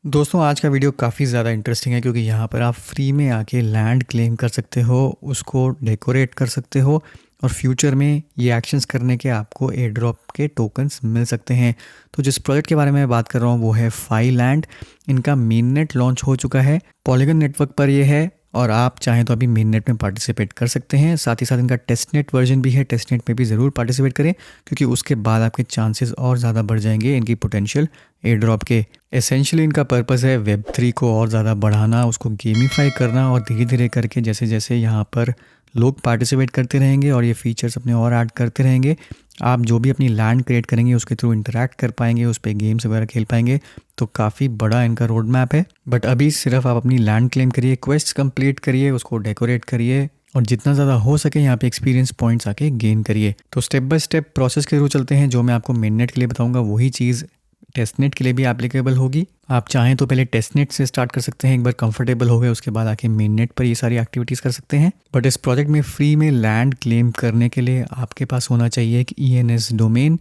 दोस्तों आज का वीडियो काफ़ी ज़्यादा इंटरेस्टिंग है क्योंकि यहाँ पर आप फ्री में आके लैंड क्लेम कर सकते हो, उसको डेकोरेट कर सकते हो और फ्यूचर में ये एक्शंस करने के आपको एयर ड्रॉप के टोकन्स मिल सकते हैं। तो जिस प्रोजेक्ट के बारे में मैं बात कर रहा हूँ वो है फाइलैंड। इनका मेन नेट लॉन्च हो चुका है, पॉलीगन नेटवर्क पर ये है और आप चाहें तो अभी मेन नेट में पार्टिसिपेट कर सकते हैं। साथ ही साथ इनका टेस्ट नेट वर्जन भी है, टेस्ट नेट में भी ज़रूर पार्टिसिपेट करें क्योंकि उसके बाद आपके चांसेस और ज़्यादा बढ़ जाएंगे इनकी पोटेंशियल एयर ड्रॉप के। एसेंशियली इनका पर्पस है वेब3 को और ज़्यादा बढ़ाना, उसको गेमिफाई करना और धीरे धीरे करके जैसे जैसे यहाँ पर लोग पार्टिसिपेट करते रहेंगे और ये फीचर्स अपने और ऐड करते रहेंगे, आप जो भी अपनी लैंड क्रिएट करेंगे उसके थ्रू इंटरेक्ट कर पाएंगे, उस पर गेम्स वगैरह खेल पाएंगे। तो काफ़ी बड़ा इनका रोड मैप है। बट अभी सिर्फ आप अपनी लैंड क्लेम करिए, क्वेस्ट कंप्लीट करिए, उसको डेकोरेट करिए और जितना ज़्यादा हो सके यहाँ पे एक्सपीरियंस पॉइंट्स आके गेन करिए। तो स्टेप बाय स्टेप प्रोसेस के थ्रू चलते हैं। जो मैं आपको मेननेट के लिए बताऊंगा वही चीज़ टेस्टनेट के लिए भी एप्लीकेबल होगी। आप चाहें तो पहले टेस्टनेट से स्टार्ट कर सकते हैं, एक बार कंफर्टेबल हो गए उसके बाद आके मेननेट पर ये सारी एक्टिविटीज़ कर सकते हैं। बट इस प्रोजेक्ट में फ्री में लैंड क्लेम करने के लिए आपके पास होना चाहिए एक ENS डोमेन।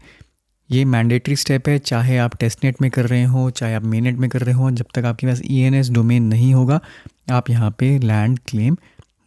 ये मैंडेटरी स्टेप है, चाहे आप टेस्टनेट में कर रहे हो चाहे आप मेननेट में कर रहे हो, जब तक आपके पास ENS डोमेन नहीं होगा आप यहाँ पे लैंड क्लेम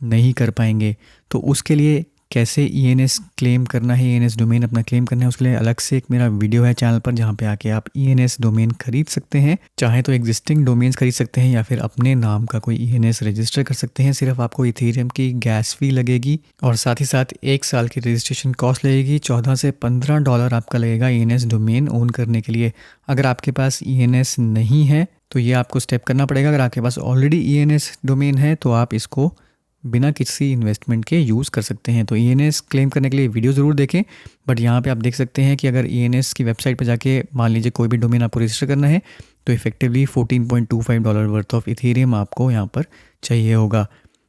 नहीं कर पाएंगे। तो उसके लिए कैसे ENS क्लेम करना है, ENS डोमेन अपना क्लेम करना है, उसके लिए अलग से एक मेरा वीडियो है चैनल पर जहाँ पे आके आप ENS डोमेन खरीद सकते हैं। चाहे तो एग्जिस्टिंग डोमेन्स खरीद सकते हैं या फिर अपने नाम का कोई ENS रजिस्टर कर सकते हैं। सिर्फ आपको इथेरियम की गैस फी लगेगी और साथ ही साथ 1 साल की रजिस्ट्रेशन कॉस्ट लगेगी। $14 से $15 आपका लगेगा ENS डोमेन ओन करने के लिए। अगर आपके पास ENS नहीं है तो ये आपको स्टेप करना पड़ेगा। अगर आपके पास ऑलरेडी ENS डोमेन है तो आप इसको बिना किसी इन्वेस्टमेंट के यूज़ कर सकते हैं। तो ENS क्लेम करने के लिए वीडियो ज़रूर देखें। बट यहाँ पे आप देख सकते हैं कि अगर ENS की वेबसाइट पर जाके मान लीजिए कोई भी डोमेन आपको रजिस्टर करना है तो इफेक्टिवली $14.25 वर्थ ऑफ इथेरियम आपको यहाँ पर चाहिए होगा।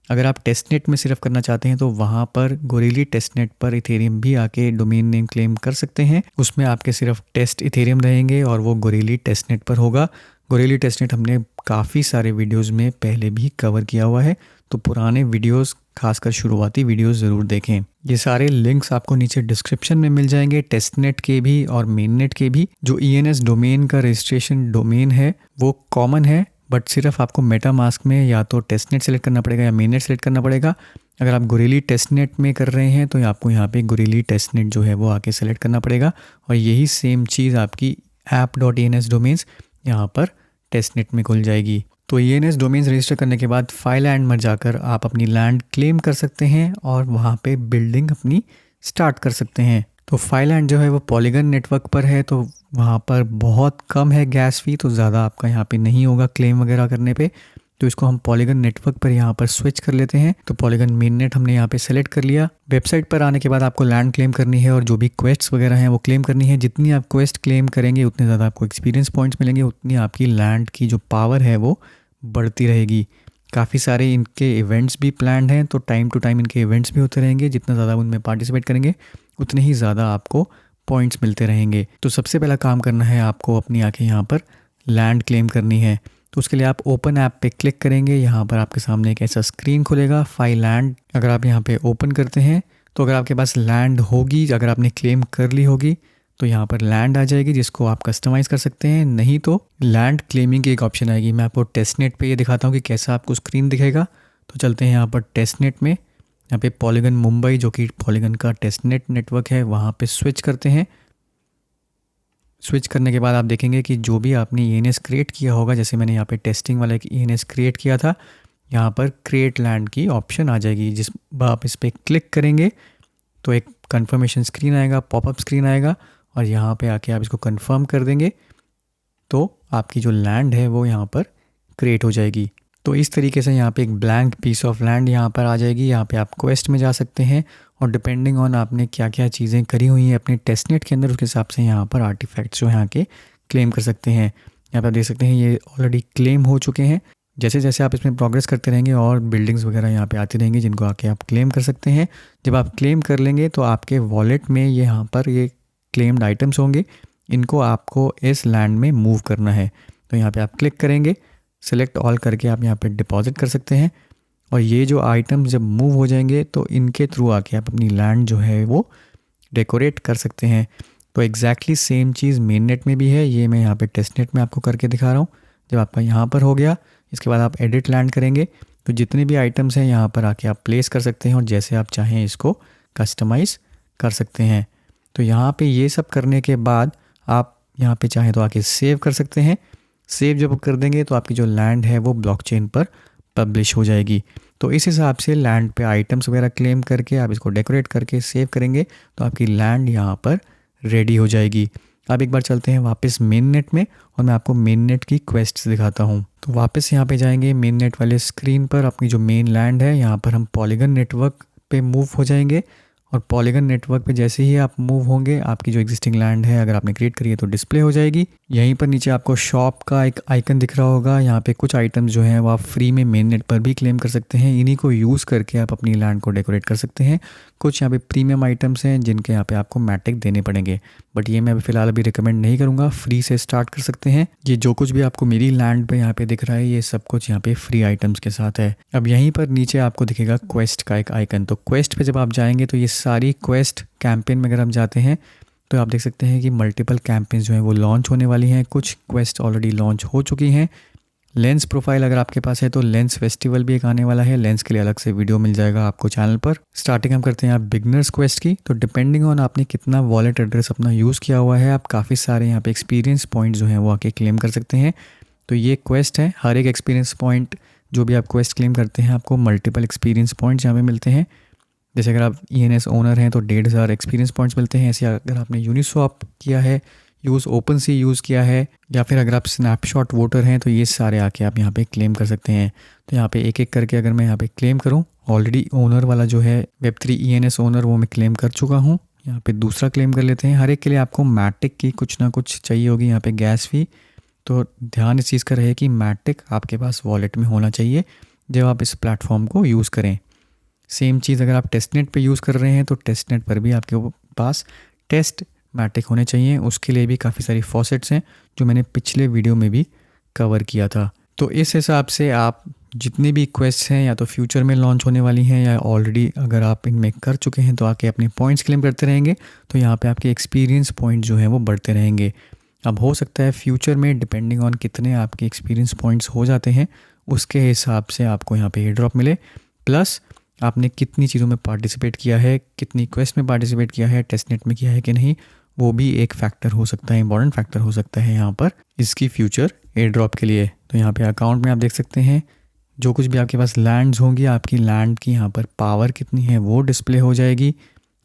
अगर आप टेस्टनेट में सिर्फ करना चाहते हैं तो वहाँ पर गोरेली टेस्टनेट पर इथेरियम भी आके डोमेन नेम क्लेम कर सकते हैं। उसमें आपके सिर्फ टेस्ट इथेरियम रहेंगे और वो गोरेली टेस्टनेट पर होगा। गोरेली टेस्टनेट हमने काफ़ी सारे वीडियोज़ में पहले भी कवर किया हुआ है, तो पुराने वीडियोस खासकर शुरुआती वीडियोस ज़रूर देखें। ये सारे लिंक्स आपको नीचे डिस्क्रिप्शन में मिल जाएंगे, टेस्टनेट के भी और मेननेट के भी। जो ENS डोमेन का रजिस्ट्रेशन डोमेन है वो कॉमन है, बट सिर्फ आपको मेटामास्क में या तो टेस्टनेट सेलेक्ट करना पड़ेगा या मेननेट सेलेक्ट करना पड़ेगा। अगर आप गोरेली टेस्टनेट में कर रहे हैं तो आपको यहाँ पे गोरेली टेस्टनेट जो है वो आके सेलेक्ट करना पड़ेगा और यही सेम चीज़ आपकी app.ens डोमेन्स यहाँ पर टेस्टनेट में खुल जाएगी। तो ENS डोमेन्स रजिस्टर करने के बाद फाइलैंड में जाकर आप अपनी लैंड क्लेम कर सकते हैं और वहाँ पे बिल्डिंग अपनी स्टार्ट कर सकते हैं। तो फाइलैंड जो है वो पॉलीगन नेटवर्क पर है तो वहाँ पर बहुत कम है गैस फी, तो ज़्यादा आपका यहाँ पे नहीं होगा क्लेम वगैरह करने पे। तो इसको हम पॉलीगन नेटवर्क पर यहाँ पर स्विच कर लेते हैं। तो पॉलीगन मेन नेट हमने यहाँ पे सेलेक्ट कर लिया। वेबसाइट पर आने के बाद आपको लैंड क्लेम करनी है और जो भी क्वेस्ट्स वगैरह हैं वो क्लेम करनी है। जितनी आप क्वेस्ट क्लेम करेंगे उतने ज़्यादा आपको एक्सपीरियंस पॉइंट्स मिलेंगे, उतनी आपकी लैंड की जो पावर है वो बढ़ती रहेगी। काफ़ी सारे इनके इवेंट्स भी प्लान्ड हैं, तो टाइम टू टाइम इनके इवेंट्स भी होते रहेंगे। जितना ज़्यादा उनमें पार्टिसिपेट करेंगे उतने ही ज़्यादा आपको पॉइंट्स मिलते रहेंगे। तो सबसे पहला काम करना है आपको अपनी आके यहाँ पर लैंड क्लेम करनी है। तो उसके लिए आप ओपन ऐप पे क्लिक करेंगे। यहाँ पर आपके सामने एक ऐसा स्क्रीन खुलेगा फाइलैंड। अगर आप यहाँ पे ओपन करते हैं तो अगर आपके पास लैंड होगी, अगर आपने क्लेम कर ली होगी तो यहाँ पर लैंड आ जाएगी जिसको आप कस्टमाइज़ कर सकते हैं। नहीं तो लैंड क्लेमिंग की एक ऑप्शन आएगी। मैं आपको टेस्टनेट पे ये दिखाता हूँ कि कैसा आपको स्क्रीन दिखेगा। तो चलते हैं यहाँ पर टेस्टनेट में, यहाँ पे पॉलीगन मुंबई जो कि पॉलीगन का टेस्टनेट नेटवर्क है वहाँ पे स्विच करते हैं। स्विच करने के बाद आप देखेंगे कि जो भी आपने ENS क्रिएट किया होगा, जैसे मैंने यहाँ पे टेस्टिंग वाला एक ENS क्रिएट किया था, यहाँ पर क्रिएट लैंड की ऑप्शन आ जाएगी। जिस आप इस पर क्लिक करेंगे तो एक कन्फर्मेशन स्क्रीन आएगा, पॉपअप स्क्रीन आएगा और यहाँ पे आके आप इसको कंफर्म कर देंगे तो आपकी जो लैंड है वो यहाँ पर क्रिएट हो जाएगी। तो इस तरीके से यहाँ पे एक ब्लैंक पीस ऑफ लैंड यहाँ पर आ जाएगी। यहाँ पे आप क्वेस्ट में जा सकते हैं और डिपेंडिंग ऑन आपने क्या क्या चीज़ें करी हुई हैं अपने टेस्टनेट के अंदर, उसके हिसाब से यहाँ पर आर्टिफैक्ट्स जो यहाँ के क्लेम कर सकते हैं। यहाँ पर आप देख सकते हैं ये ऑलरेडी क्लेम हो चुके हैं। जैसे जैसे आप इसमें प्रोग्रेस करते रहेंगे और बिल्डिंग्स वगैरह यहाँ पे आती रहेंगी जिनको आके आप क्लेम कर सकते हैं। जब आप क्लेम कर लेंगे तो आपके वॉलेट में ये यहाँ पर ये क्लेम्ड आइटम्स होंगे, इनको आपको इस लैंड में मूव करना है। तो यहाँ पे आप क्लिक करेंगे, सेलेक्ट ऑल करके आप यहाँ पे डिपॉजिट कर सकते हैं और ये जो आइटम्स जब मूव हो जाएंगे तो इनके थ्रू आके आप अपनी लैंड जो है वो डेकोरेट कर सकते हैं। तो एग्जैक्टली सेम चीज़ मेन नेट में भी है। ये मैं यहाँ पे टेस्ट नेट में आपको करके दिखा रहा हूँ। जब आपका यहाँ पर हो गया, इसके बाद आप एडिट लैंड करेंगे तो जितने भी आइटम्स हैं यहाँ पर आके आप प्लेस कर सकते हैं और जैसे आप चाहें इसको कस्टमाइज़ कर सकते हैं। तो यहाँ पे ये सब करने के बाद आप यहाँ पे चाहें तो आके सेव कर सकते हैं। सेव जब कर देंगे तो आपकी जो लैंड है वो ब्लॉकचेन पर पब्लिश हो जाएगी। तो इस हिसाब से लैंड पे आइटम्स वगैरह क्लेम करके आप इसको डेकोरेट करके सेव करेंगे तो आपकी लैंड यहाँ पर रेडी हो जाएगी। अब एक बार चलते हैं वापस मेन नेट में और मैं आपको मेन नेट की क्वेस्ट्स दिखाता हूँ। तो वापस यहाँ पे जाएंगे मेन नेट वाले स्क्रीन पर, अपनी जो मेन लैंड है यहाँ पर हम पॉलीगन नेटवर्क पे मूव हो जाएंगे और पॉलीगन नेटवर्क पे जैसे ही आप मूव होंगे आपकी जो एग्जिस्टिंग लैंड है अगर आपने क्रिएट करी है तो डिस्प्ले हो जाएगी। यहीं पर नीचे आपको शॉप का एक आइकन दिख रहा होगा, यहाँ पे कुछ आइटम्स जो हैं वो आप फ्री में मेन नेट पर भी क्लेम कर सकते हैं। इन्हीं को यूज़ करके आप अपनी लैंड को डेकोरेट कर सकते हैं। कुछ यहाँ पे प्रीमियम आइटम्स हैं जिनके यहाँ पे आपको मैटिक देने पड़ेंगे, बट ये मैं अभी फ़िलहाल अभी रिकमेंड नहीं करूँगा, फ्री से स्टार्ट कर सकते हैं। ये जो कुछ भी आपको मेरी लैंड पे यहाँ पे दिख रहा है ये सब कुछ यहाँ पे फ्री आइटम्स के साथ है। अब यहीं पर नीचे आपको दिखेगा क्वेस्ट का एक आइकन, तो क्वेस्ट पे जब आप जाएंगे तो ये सारी क्वेस्ट कैंपेन में अगर आप जाते हैं तो आप देख सकते हैं कि मल्टीपल कैंपेन्स जो हैं वो लॉन्च होने वाली हैं। कुछ क्वेस्ट ऑलरेडी लॉन्च हो चुकी हैं। लेंस प्रोफाइल अगर आपके पास है तो लेंस फेस्टिवल भी एक आने वाला है, लेंस के लिए अलग से वीडियो मिल जाएगा आपको चैनल पर। स्टार्टिंग हम करते हैं आप बिगनर्स क्वेस्ट की। तो डिपेंडिंग ऑन आपने कितना वॉलेट एड्रेस अपना यूज़ किया हुआ है आप काफ़ी सारे यहाँ पे एक्सपीरियंस पॉइंट जो हैं वो आके क्लेम कर सकते हैं। तो ये क्वेस्ट है, हर एक एक्सपीरियंस पॉइंट जो भी आप क्वेस्ट क्लेम करते हैं आपको मल्टीपल एक्सपीरियंस पॉइंट्स यहाँ पे मिलते हैं। जैसे अगर आप ENS ओनर हैं तो 1500 एक्सपीरियंस पॉइंट्स मिलते हैं। ऐसे अगर आपने यूनिस्वैप किया है, ओपन सी यूज़ किया है या फिर अगर आप स्नैपशॉट वोटर हैं तो ये सारे आके आप यहाँ पे क्लेम कर सकते हैं। तो यहाँ पे एक एक करके अगर मैं यहाँ पे क्लेम करूँ, ऑलरेडी ओनर वाला जो है Web3 ENS ओनर वो मैं क्लेम कर चुका हूँ। यहाँ पे दूसरा क्लेम कर लेते हैं। हर एक के लिए आपको मैटिक की कुछ ना कुछ चाहिए होगी, यहाँ पे गैस फी। तो ध्यान इस चीज़ का रहे कि मैटिक आपके पास वॉलेट में होना चाहिए जब आप इस प्लेटफॉर्म को यूज़ करें। सेम चीज़ अगर आप टेस्टनेट पे यूज़ कर रहे हैं तो टेस्टनेट पर भी आपके पास टेस्ट मैटिक होने चाहिए। उसके लिए भी काफ़ी सारी फॉसेट्स हैं जो मैंने पिछले वीडियो में भी कवर किया था। तो इस हिसाब से आप जितनी भी क्वेस्ट हैं या तो फ्यूचर में लॉन्च होने वाली हैं या ऑलरेडी अगर आप इनमें कर चुके हैं तो आके अपने पॉइंट्स क्लेम करते रहेंगे। तो यहाँ पे आपके एक्सपीरियंस पॉइंट जो हैं वो बढ़ते रहेंगे। अब हो सकता है फ्यूचर में डिपेंडिंग ऑन कितने आपके एक्सपीरियंस पॉइंट्स हो जाते हैं उसके हिसाब से आपको यहाँ पे एयर ड्रॉप मिले, प्लस आपने कितनी चीज़ों में पार्टिसिपेट किया है, कितनी क्वेस्ट में पार्टिसिपेट किया है, टेस्टनेट में किया है कि नहीं, वो भी एक फैक्टर हो सकता है, इंपॉर्टेंट फैक्टर हो सकता है यहाँ पर इसकी फ्यूचर एयर ड्रॉप के लिए। तो यहाँ पे अकाउंट में आप देख सकते हैं जो कुछ भी आपके पास लैंड्स होंगी, आपकी लैंड की यहाँ पर पावर कितनी है वो डिस्प्ले हो जाएगी,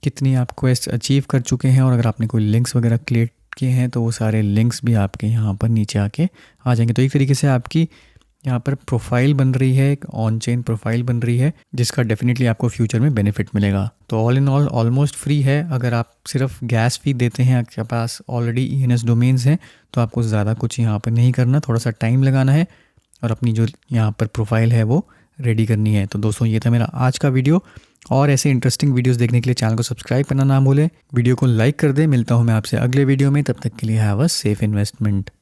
कितनी आप क्वेस्ट अचीव कर चुके हैं और अगर आपने कोई लिंक्स वगैरह क्रिएट किए हैं तो वो सारे लिंक्स भी आपके यहाँ पर नीचे आके आ जाएंगे। तो एक तरीके से आपकी यहाँ पर प्रोफाइल बन रही है, एक ऑन चेन प्रोफाइल बन रही है जिसका डेफिनेटली आपको फ्यूचर में बेनिफिट मिलेगा। तो all in all almost free है। अगर आप सिर्फ गैस फी देते हैं, आपके पास ऑलरेडी ENS डोमेन्स हैं तो आपको ज़्यादा कुछ यहाँ पर नहीं करना, थोड़ा सा टाइम लगाना है और अपनी जो यहाँ पर प्रोफाइल है वो रेडी करनी है। तो दोस्तों ये था मेरा आज का वीडियो, और ऐसे इंटरेस्टिंग वीडियोस देखने के लिए चैनल को सब्सक्राइब करना ना भूलें, वीडियो को लाइक कर दें। मिलता हूँ मैं आपसे अगले वीडियो में, तब तक के लिए हैव अ सेफ इन्वेस्टमेंट।